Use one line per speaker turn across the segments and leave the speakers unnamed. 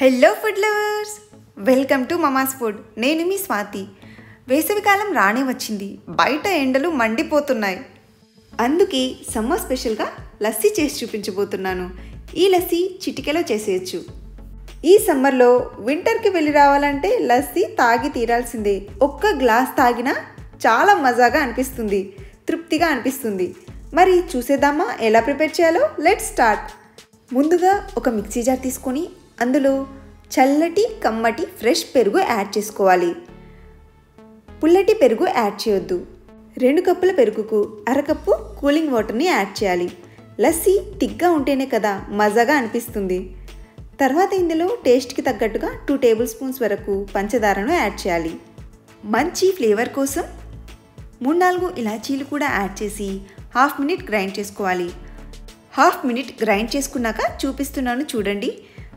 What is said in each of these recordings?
Hello food lovers, welcome to Mama's food. నేను మీ స్వాతి. వేసవికాలం రానే వచ్చింది. బయట ఎండలు మండిపోతున్నాయి. అందుకే సమ్మర్ స్పెషల్గా లస్సీ చేసి చూపించబోతున్నాను. ఈ లస్సీ చిటికెలో చేసేయచ్చు. ఈ సమ్మర్లో వింటర్కి వెళ్ళి రావాలంటే లస్సీ తాగి తీరాల్సిందే. ఒక్క గ్లాస్ తాగినా చాలా మజాగా అనిపిస్తుంది, తృప్తిగా అనిపిస్తుంది. మరి చూసేద్దామా ఎలా ప్రిపేర్ చేయాలో? Let's start. ముందుగా ఒక మిక్సీ జార్ తీసుకొని అందులో చల్లటి కమ్మటి ఫ్రెష్ పెరుగు యాడ్ చేసుకోవాలి. పుల్లటి పెరుగు యాడ్ చేయొద్దు. 2 కప్పుల పెరుగుకు అరకప్పు కూలింగ్ వాటర్ని యాడ్ చేయాలి. లస్సీ తిగ్గా ఉంటేనే కదా మజాగా అనిపిస్తుంది. తర్వాత ఇందులో టేస్ట్కి తగ్గట్టుగా 2 టేబుల్ స్పూన్స్ వరకు పంచదారను యాడ్ చేయాలి. మంచి ఫ్లేవర్ కోసం 3-4 ఇలాచీలు కూడా యాడ్ చేసి హాఫ్ మినిట్ గ్రైండ్ చేసుకోవాలి. హాఫ్ మినిట్ గ్రైండ్ చేసుకున్నాక చూపిస్తున్నాను చూడండి.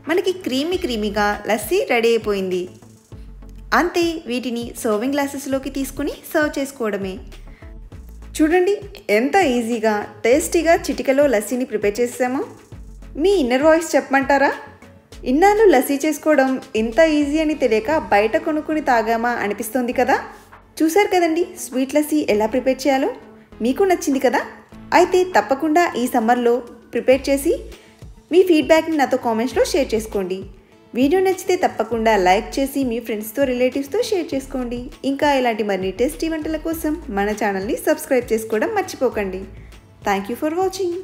మనకి క్రీమీగా లస్సీ రెడీ అయిపోయింది. అంతే, వీటిని సర్వింగ్ గ్లాసెస్లోకి తీసుకుని సర్వ్ చేసుకోవడమే. చూడండి ఎంత ఈజీగా టేస్టీగా చిటికలో లస్సీని ప్రిపేర్ చేసామో. మీ ఇన్నర్ వాయిస్ చెప్పమంటారా? ఇన్నాళ్ళు లస్సీ చేసుకోవడం ఇంత ఈజీ అని తెలియక బయట కొనుక్కుని తాగామా అనిపిస్తుంది కదా. చూశారు కదండి స్వీట్ లస్సీ ఎలా ప్రిపేర్ చేయాలో. మీకు నచ్చింది కదా? అయితే తప్పకుండా ఈ సమ్మర్లో ప్రిపేర్ చేసి మీ ఫీడ్బ్యాక్ని నాతో కామెంట్స్లో షేర్ చేసుకోండి. వీడియో నచ్చితే తప్పకుండా లైక్ చేసి మీ ఫ్రెండ్స్తో రిలేటివ్స్తో షేర్ చేసుకోండి. ఇంకా ఇలాంటి మరిన్ని టేస్టీ వంటల కోసం మన ఛానల్ని సబ్స్క్రైబ్ చేసుకోవడం మర్చిపోకండి. Thank you for watching.